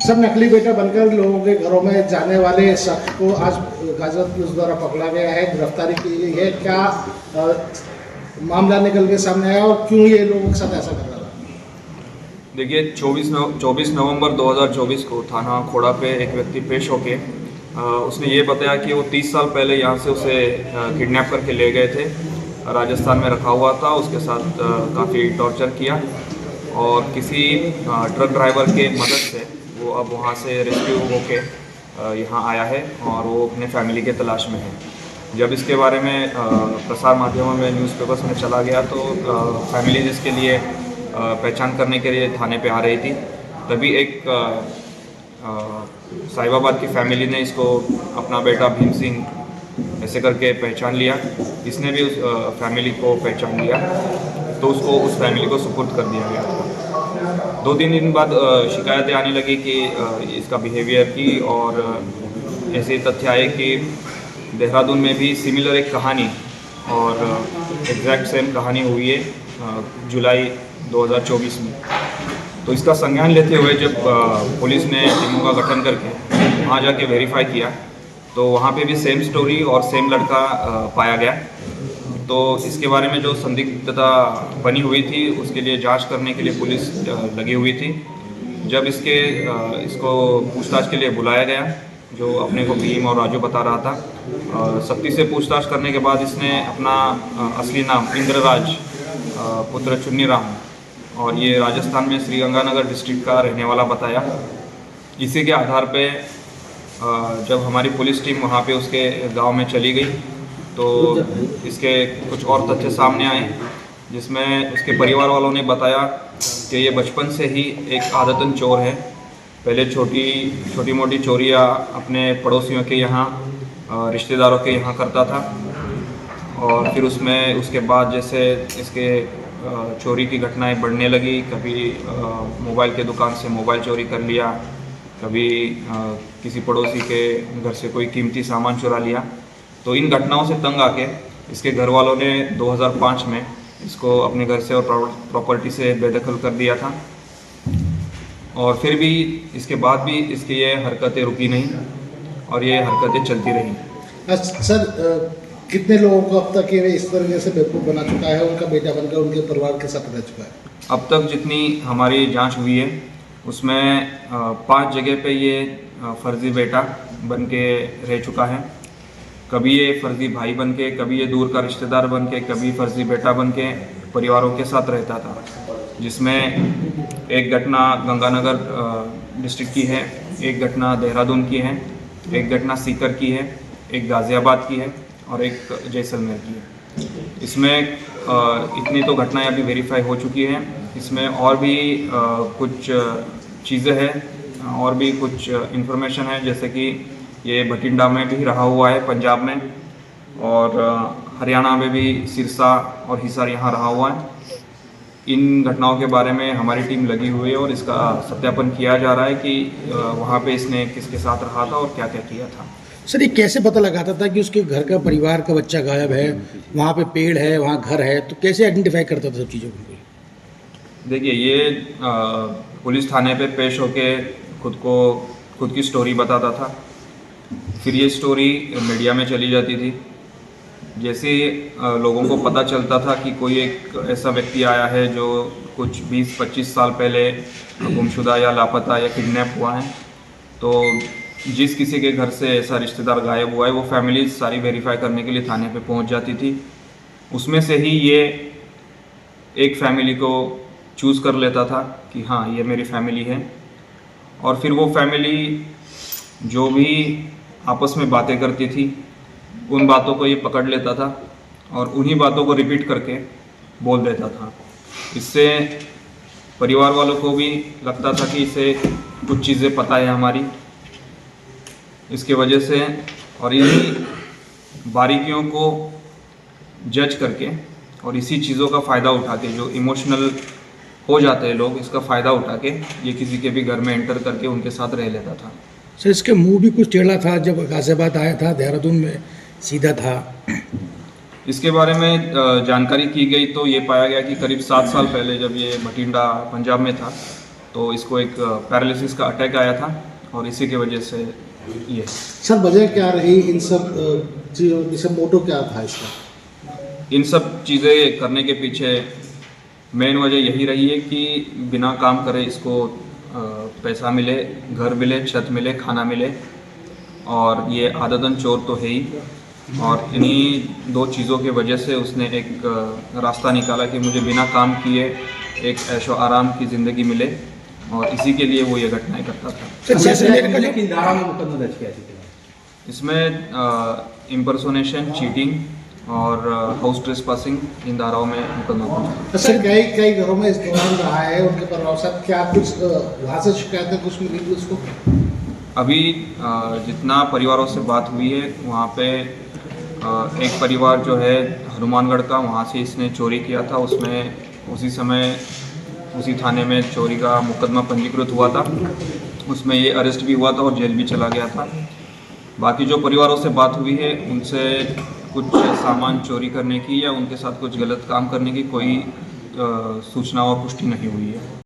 सब नकली बेटा बनकर लोगों के घरों में जाने वाले शख्स को आज गाजियाबाद पुलिस द्वारा पकड़ा गया है, गिरफ्तारी की गई है। क्या मामला निकल के सामने आया और क्यों ये लोगों के साथ ऐसा कर रहा था? देखिए 24 नवंबर 2024 को थाना खोड़ा पे एक व्यक्ति पेश होके उसने ये बताया कि वो 30 साल पहले यहाँ से उसे किडनैप करके ले गए थे, राजस्थान में रखा हुआ था, उसके साथ काफ़ी टॉर्चर किया और किसी ट्रक ड्राइवर के मदद से वो अब वहाँ से रेस्क्यू होके यहाँ आया है और वो अपने फैमिली के तलाश में है। जब इसके बारे में प्रसार माध्यमों में न्यूज़पेपर्स में चला गया तो फैमिली जिसके लिए पहचान करने के लिए थाने पे आ रही थी, तभी एक साहिबाबाद की फैमिली ने इसको अपना बेटा भीम सिंह ऐसे करके पहचान लिया। इसने भी उस फैमिली को पहचान लिया तो उसको उस फैमिली को सुपुर्द कर दिया गया। 2-3 दिन बाद शिकायतें आने लगी कि इसका बिहेवियर की और ऐसे तथ्य आए कि देहरादून में भी सिमिलर एक कहानी और एग्जैक्ट सेम कहानी हुई है जुलाई 2024 में। तो इसका संज्ञान लेते हुए जब पुलिस ने टीमों का गठन करके वहाँ जाके वेरीफाई किया तो वहाँ पे भी सेम स्टोरी और सेम लड़का पाया गया। तो इसके बारे में जो संदिग्धता बनी हुई थी उसके लिए जांच करने के लिए पुलिस लगी हुई थी। जब इसको पूछताछ के लिए बुलाया गया, जो अपने को भीम और राजू बता रहा था, सख्ती से पूछताछ करने के बाद इसने अपना असली नाम इंद्रराज पुत्र चुन्नी राम और ये राजस्थान में श्रीगंगानगर डिस्ट्रिक्ट का रहने वाला बताया। इसी के आधार पे जब हमारी पुलिस टीम वहाँ पे उसके गांव में चली गई तो इसके कुछ और तथ्य सामने आए, जिसमें उसके परिवार वालों ने बताया कि ये बचपन से ही एक आदतन चोर है। पहले छोटी मोटी चोरियाँ अपने पड़ोसियों के यहाँ, रिश्तेदारों के यहाँ करता था और फिर उसके बाद जैसे इसके चोरी की घटनाएं बढ़ने लगी। कभी मोबाइल के दुकान से मोबाइल चोरी कर लिया, कभी किसी पड़ोसी के घर से कोई कीमती सामान चुरा लिया। तो इन घटनाओं से तंग आके इसके घर वालों ने 2005 में इसको अपने घर से और प्रॉपर्टी से बेदखल कर दिया था और फिर भी इसके बाद भी इसकी ये हरकतें रुकी नहीं और ये हरकतें चलती रहीं। सर, कितने लोगों को अब तक ये इस तरीके से बेवकूफ़ बना चुका है, उनका बेटा बनकर उनके परिवार के साथ रह चुका है? अब तक जितनी हमारी जांच हुई है उसमें 5 जगह पे ये फर्जी बेटा बन के रह चुका है। कभी ये फर्जी भाई बन के, कभी ये दूर का रिश्तेदार बन के, कभी फर्जी बेटा बन के परिवारों के साथ रहता था। जिसमें एक घटना गंगानगर डिस्ट्रिक्ट की है, एक घटना देहरादून की है, एक घटना सीकर की है, एक गाज़ियाबाद की है और एक जैसलमेर की है। इसमें इतनी तो घटनाएं अभी वेरीफाई हो चुकी हैं। इसमें और भी कुछ चीज़ें हैं और भी कुछ इन्फॉर्मेशन है, जैसे कि ये भटिंडा में भी रहा हुआ है पंजाब में और हरियाणा में भी सिरसा और हिसार यहाँ रहा हुआ है। इन घटनाओं के बारे में हमारी टीम लगी हुई है और इसका सत्यापन किया जा रहा है कि वहाँ पे इसने किसके साथ रहा था और क्या क्या किया था। सर, ये कैसे पता लगाता था कि उसके घर का परिवार का बच्चा गायब है, वहाँ पे पेड़ है, वहाँ घर है, तो कैसे आइडेंटिफाई करता था सब चीज़ों को? देखिए, ये पुलिस थाने पे पेश होके खुद की स्टोरी बताता था। फिर ये स्टोरी मीडिया में चली जाती थी। जैसे लोगों को पता चलता था कि कोई एक ऐसा व्यक्ति आया है जो कुछ 20-25 साल पहले गुमशुदा या लापता या किडनैप हुआ है, तो जिस किसी के घर से ऐसा रिश्तेदार गायब हुआ है वो फैमिली सारी वेरीफाई करने के लिए थाने पे पहुंच जाती थी। उसमें से ही ये एक फैमिली को चूज़ कर लेता था कि हाँ, ये मेरी फैमिली है और फिर वो फैमिली जो भी आपस में बातें करती थी उन बातों को ये पकड़ लेता था और उन्हीं बातों को रिपीट करके बोल देता था। इससे परिवार वालों को भी लगता था कि इसे कुछ चीज़ें पता है हमारी, इसके वजह से और इन्हीं बारीकियों को जज करके और इसी चीज़ों का फ़ायदा उठा के, जो इमोशनल हो जाते हैं लोग, इसका फ़ायदा उठा के ये किसी के भी घर में एंटर करके उनके साथ रह लेता था। सर, इसके मुंह भी कुछ टेढ़ा था, जब गाजियाबाद आया था देहरादून में सीधा था। इसके बारे में जानकारी की गई तो ये पाया गया कि करीब 7 साल पहले जब ये भटिंडा पंजाब में था तो इसको एक पैरालिसिस का अटैक आया था और इसी की वजह से ये सर वजह क्या रही इन सब चीज़ों की, सब मोटो क्या था इसका? इन सब चीज़ें करने के पीछे मेन वजह यही रही है कि बिना काम करे इसको पैसा मिले, घर मिले, छत मिले, खाना मिले, और ये आदतन चोर तो है ही। और इन्हीं दो चीज़ों की वजह से उसने एक रास्ता निकाला कि मुझे बिना काम किए एक ऐशो आराम की ज़िंदगी मिले, और इसी के लिए वो ये घटनाएं करता था। किन धारा में मुकदमा दर्ज किया इसके? इसमें इम्पर्सोनेशन, चीटिंग और हाउस ट्रेसपासिंग, इन धाराओं में मुकदमा पंजीकृत। तो सर कई घरों में इस दौरान रहा है, उनके परिवार साथ क्या कुछ वहाँ से शिकायतें कुछ मिली थी उसको? अभी जितना परिवारों से बात हुई है वहाँ पे एक परिवार जो है हनुमानगढ़ का, वहाँ से इसने चोरी किया था। उसमें उसी समय उसी थाने में चोरी का मुकदमा पंजीकृत हुआ था, उसमें ये अरेस्ट भी हुआ था और जेल भी चला गया था। बाकी जो परिवारों से बात हुई है उनसे कुछ सामान चोरी करने की या उनके साथ कुछ गलत काम करने की कोई सूचना और पुष्टि नहीं हुई है।